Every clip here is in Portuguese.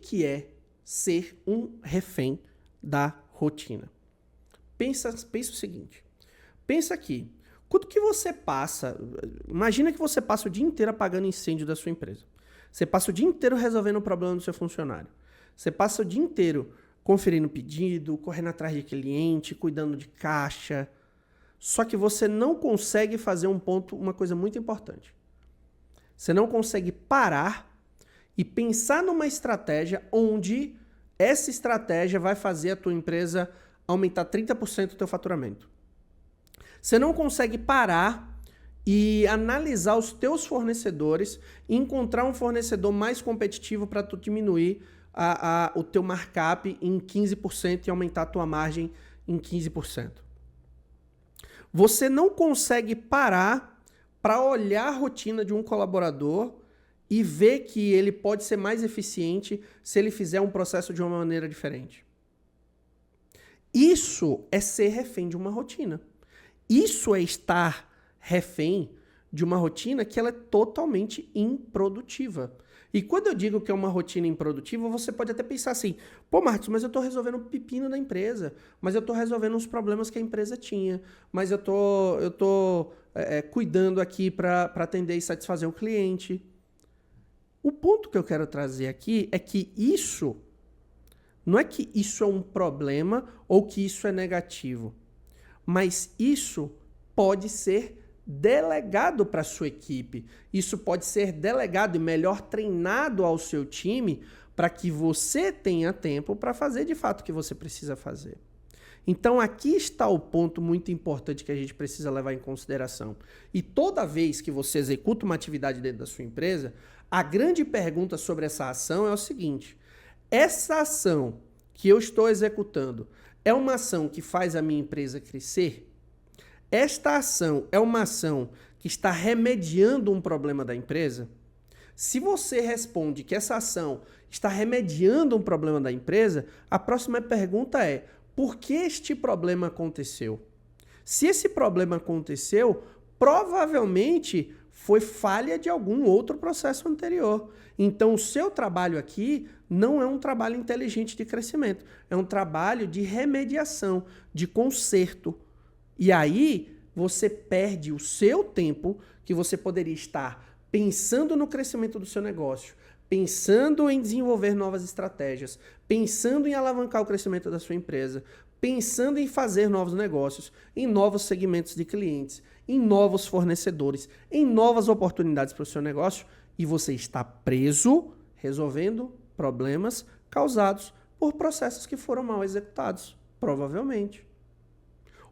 que é ser um refém da rotina? Pensa o seguinte. Pensa aqui. Quanto que você passa... Imagina que você passa o dia inteiro apagando incêndio da sua empresa. Você passa o dia inteiro resolvendo o problema do seu funcionário. Você passa o dia inteiro conferindo pedido, correndo atrás de cliente, cuidando de caixa. Só que você não consegue fazer uma coisa muito importante. Você não consegue parar e pensar numa estratégia onde essa estratégia vai fazer a tua empresa aumentar 30% do teu faturamento. Você não consegue parar e analisar os teus fornecedores e encontrar um fornecedor mais competitivo para tu diminuir o teu markup em 15% e aumentar a tua margem em 15%. Você não consegue parar para olhar a rotina de um colaborador e ver que ele pode ser mais eficiente se ele fizer um processo de uma maneira diferente. Isso é ser refém de uma rotina. Isso é estar refém de uma rotina que ela é totalmente improdutiva. E quando eu digo que é uma rotina improdutiva, você pode até pensar assim, pô, Marcos, mas eu estou resolvendo o pepino da empresa, mas eu estou resolvendo os problemas que a empresa tinha, mas eu tô cuidando aqui para atender e satisfazer o cliente. O ponto que eu quero trazer aqui é que isso, não é que isso é um problema ou que isso é negativo, mas isso pode ser delegado para a sua equipe. Isso pode ser delegado e melhor treinado ao seu time para que você tenha tempo para fazer de fato o que você precisa fazer. Então aqui está o ponto muito importante que a gente precisa levar em consideração. E toda vez que você executa uma atividade dentro da sua empresa, a grande pergunta sobre essa ação é o seguinte: essa ação que eu estou executando é uma ação que faz a minha empresa crescer? Esta ação é uma ação que está remediando um problema da empresa? Se você responde que essa ação está remediando um problema da empresa, a próxima pergunta é: por que este problema aconteceu? Se esse problema aconteceu, provavelmente foi falha de algum outro processo anterior. Então, o seu trabalho aqui não é um trabalho inteligente de crescimento, é um trabalho de remediação, de conserto. E aí, você perde o seu tempo que você poderia estar pensando no crescimento do seu negócio, pensando em desenvolver novas estratégias, pensando em alavancar o crescimento da sua empresa, pensando em fazer novos negócios, em novos segmentos de clientes, em novos fornecedores, em novas oportunidades para o seu negócio, e você está preso resolvendo problemas causados por processos que foram mal executados, provavelmente.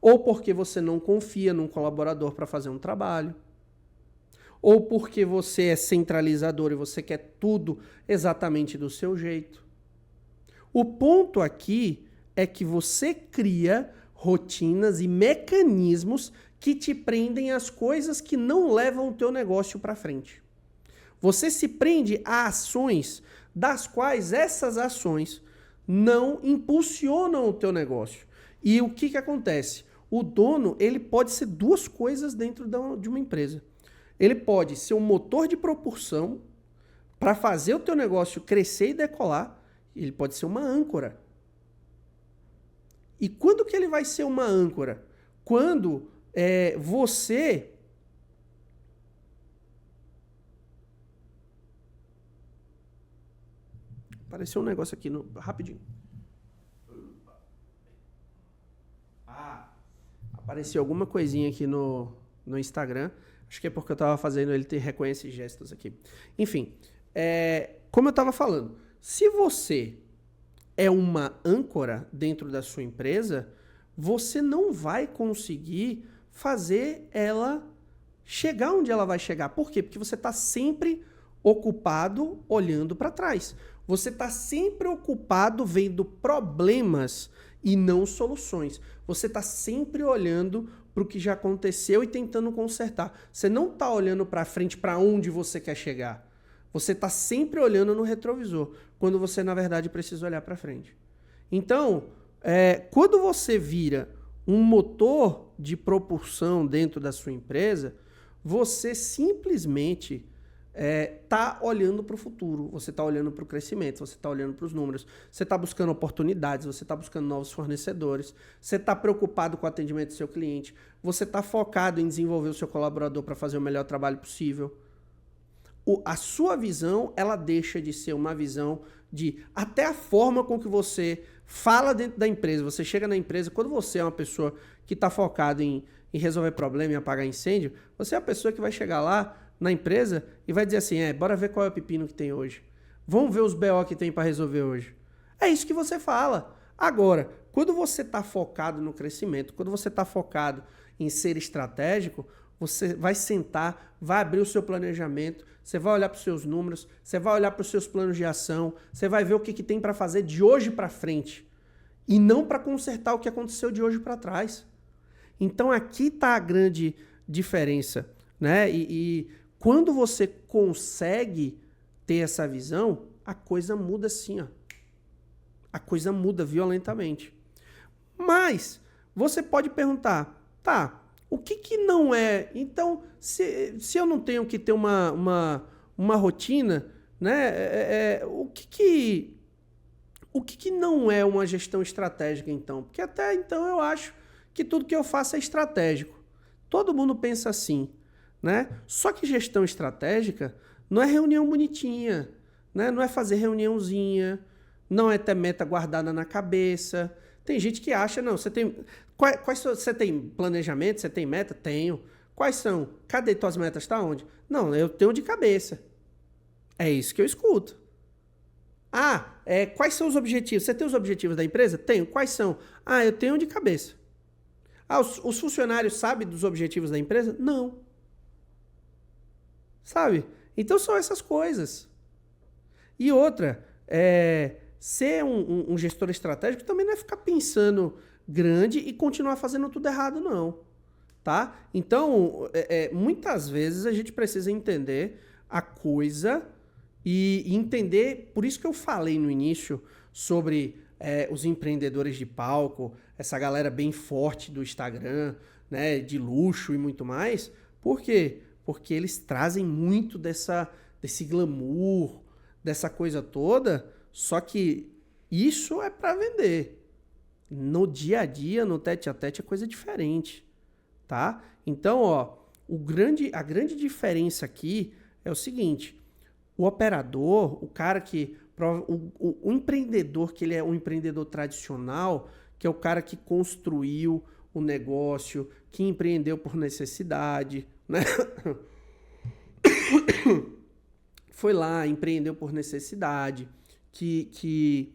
Ou porque você não confia num colaborador para fazer um trabalho. Ou porque você é centralizador e você quer tudo exatamente do seu jeito. O ponto aqui é que você cria rotinas e mecanismos que te prendem às coisas que não levam o teu negócio para frente. Você se prende a ações das quais essas ações não impulsionam o teu negócio. E o que acontece? O dono, ele pode ser duas coisas dentro de uma empresa. Ele pode ser um motor de propulsão para fazer o teu negócio crescer e decolar. Ele pode ser uma âncora. E quando que ele vai ser uma âncora? Quando você... Apareceu um negócio aqui, rapidinho. Apareceu alguma coisinha aqui no Instagram. Acho que é porque eu estava fazendo ele reconhecer gestos aqui. Enfim, como eu estava falando, se você é uma âncora dentro da sua empresa, você não vai conseguir fazer ela chegar onde ela vai chegar. Por quê? Porque você está sempre ocupado olhando para trás. Você está sempre ocupado vendo problemas e não soluções. Você está sempre olhando para o que já aconteceu e tentando consertar. Você não está olhando para frente, para onde você quer chegar. Você está sempre olhando no retrovisor, quando você, na verdade, precisa olhar para frente. Então, quando você vira um motor de propulsão dentro da sua empresa, você simplesmente tá olhando para o futuro, você está olhando para o crescimento, você está olhando para os números, você está buscando oportunidades, você está buscando novos fornecedores, você está preocupado com o atendimento do seu cliente, você está focado em desenvolver o seu colaborador para fazer o melhor trabalho possível. A sua visão, ela deixa de ser uma visão de até a forma com que você fala dentro da empresa. Você chega na empresa, quando você é uma pessoa que está focada em resolver problema e apagar incêndio, você é a pessoa que vai chegar lá na empresa e vai dizer assim, bora ver qual é o pepino que tem hoje. Vamos ver os BO que tem para resolver hoje. É isso que você fala. Agora, quando você está focado no crescimento, quando você está focado em ser estratégico, você vai sentar, vai abrir o seu planejamento, você vai olhar para os seus números, você vai olhar para os seus planos de ação, você vai ver o que tem para fazer de hoje para frente e não para consertar o que aconteceu de hoje para trás. Então aqui está a grande diferença, né? E quando você consegue ter essa visão, a coisa muda assim, ó. A coisa muda violentamente. Mas você pode perguntar, tá, o que não é? Então, se eu não tenho que ter uma rotina, né? O que não é uma gestão estratégica, então? Porque até então eu acho que tudo que eu faço é estratégico. Todo mundo pensa assim, né? Só que gestão estratégica não é reunião bonitinha, né? Não é fazer reuniãozinha, não é ter meta guardada na cabeça. Tem gente que acha, não, você tem... Você tem planejamento, você tem meta? Tenho. Quais são? Cadê tuas metas? Tá onde? Não, eu tenho de cabeça. É isso que eu escuto. Quais são os objetivos? Você tem os objetivos da empresa? Tenho. Quais são? Eu tenho de cabeça. Os funcionários sabem dos objetivos da empresa? Não. Sabe? Então são essas coisas. E outra, ser um gestor estratégico também não é ficar pensando grande e continuar fazendo tudo errado, não. Tá? Então, muitas vezes a gente precisa entender a coisa e entender, por isso que eu falei no início sobre os empreendedores de palco, essa galera bem forte do Instagram, né, de luxo e muito mais. Por quê? Porque eles trazem muito desse glamour, dessa coisa toda, só que isso é para vender. No dia a dia, no tete a tete, é coisa diferente, tá? Então, ó, a grande diferença aqui é o seguinte, o operador, o cara que... O empreendedor, que ele é um empreendedor tradicional, que é o cara que construiu o negócio, que empreendeu por necessidade, né? Foi lá, empreendeu por necessidade, que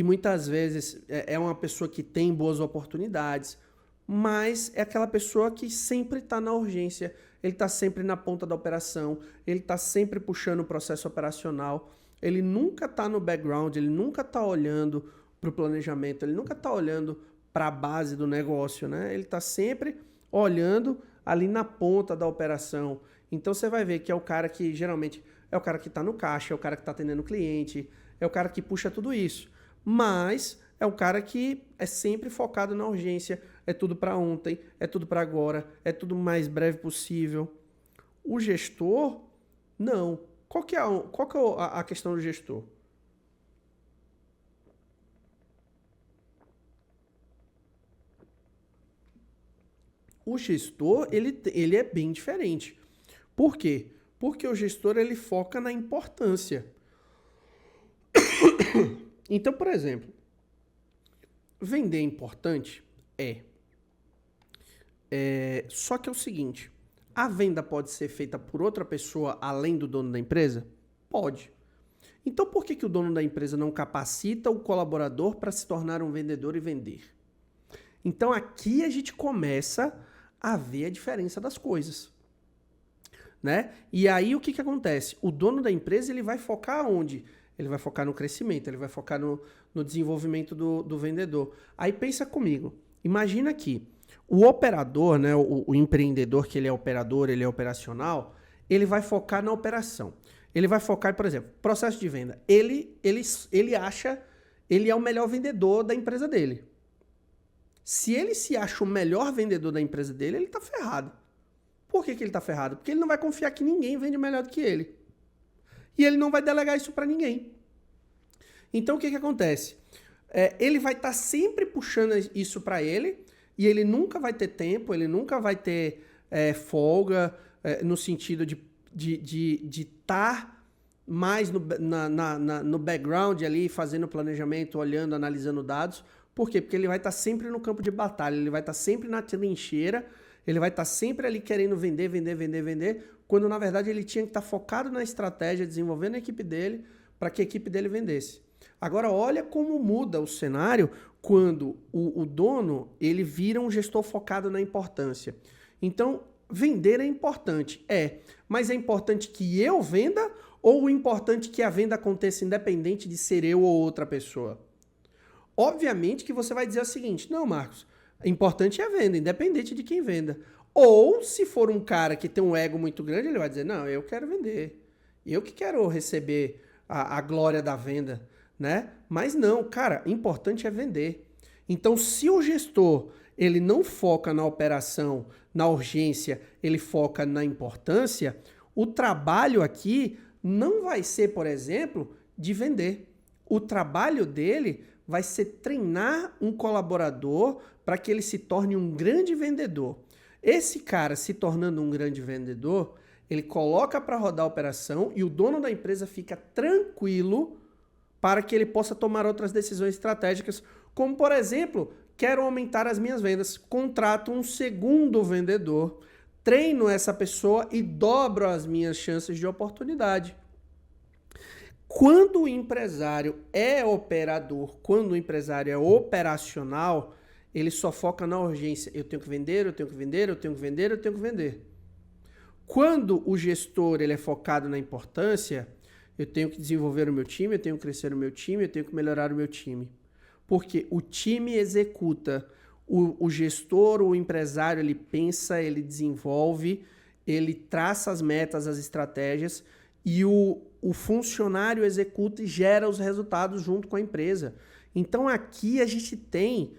muitas vezes é uma pessoa que tem boas oportunidades, mas é aquela pessoa que sempre está na urgência, ele está sempre na ponta da operação, ele está sempre puxando o processo operacional, ele nunca está no background, ele nunca está olhando para o planejamento, ele nunca está olhando para a base do negócio, né? Ele está sempre olhando ali na ponta da operação. Então você vai ver que é o cara que geralmente é o cara que está no caixa, é o cara que está atendendo o cliente, é o cara que puxa tudo isso. Mas é o cara que é sempre focado na urgência, é tudo para ontem, é tudo para agora, é tudo o mais breve possível. O gestor, não. Qual que é a questão do gestor? O gestor, ele é bem diferente. Por quê? Porque o gestor, ele foca na importância. Então, por exemplo, vender é importante? Só que é o seguinte, a venda pode ser feita por outra pessoa além do dono da empresa? Pode. Então, por que o dono da empresa não capacita o colaborador para se tornar um vendedor e vender? Então, aqui a gente começa a ver a diferença das coisas, né? E aí, o que acontece? O dono da empresa, ele vai focar onde? Ele vai focar no crescimento, ele vai focar no desenvolvimento do vendedor. Aí, pensa comigo. Imagina que o operador, né, o empreendedor, que ele é operador, ele é operacional, ele vai focar na operação. Ele vai focar, por exemplo, processo de venda. Ele acha, ele é o melhor vendedor da empresa dele. Se ele se acha o melhor vendedor da empresa dele, ele tá ferrado. Por que ele está ferrado? Porque ele não vai confiar que ninguém vende melhor do que ele. E ele não vai delegar isso para ninguém. Então, o que acontece? Ele vai estar tá sempre puxando isso para ele, e ele nunca vai ter tempo, ele nunca vai ter folga, no sentido de estar mais no background ali, fazendo planejamento, olhando, analisando dados. Por quê? Porque ele vai estar tá sempre no campo de batalha, ele vai estar tá sempre na trincheira, ele vai estar tá sempre ali querendo vender, quando na verdade ele tinha que estar tá focado na estratégia, desenvolvendo a equipe dele, para que a equipe dele vendesse. Agora, olha como muda o cenário quando o dono ele vira um gestor focado na importância. Então, vender é importante, mas é importante que eu venda ou o importante que a venda aconteça independente de ser eu ou outra pessoa? Obviamente que você vai dizer o seguinte, não, Marcos, importante é a venda, independente de quem venda. Ou, se for um cara que tem um ego muito grande, ele vai dizer, não, eu quero vender, eu que quero receber a glória da venda, né? Mas não, cara, importante é vender. Então, se o gestor ele não foca na operação, na urgência, ele foca na importância, o trabalho aqui não vai ser, por exemplo, de vender. O trabalho dele vai ser treinar um colaborador para que ele se torne um grande vendedor. Esse cara se tornando um grande vendedor, ele coloca para rodar a operação e o dono da empresa fica tranquilo para que ele possa tomar outras decisões estratégicas, como, por exemplo, quero aumentar as minhas vendas, contrato um segundo vendedor, treino essa pessoa e dobro as minhas chances de oportunidade. Quando o empresário é operador, quando o empresário é operacional, ele só foca na urgência. Eu tenho que vender, eu tenho que vender, eu tenho que vender, eu tenho que vender. Quando o gestor ele é focado na importância, eu tenho que desenvolver o meu time, eu tenho que crescer o meu time, eu tenho que melhorar o meu time. Porque o time executa, o gestor, o empresário, ele pensa, ele desenvolve, ele traça as metas, as estratégias e o funcionário executa e gera os resultados junto com a empresa. Então aqui a gente tem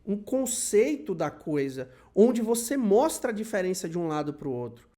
um conceito da coisa, onde você mostra a diferença de um lado para o outro.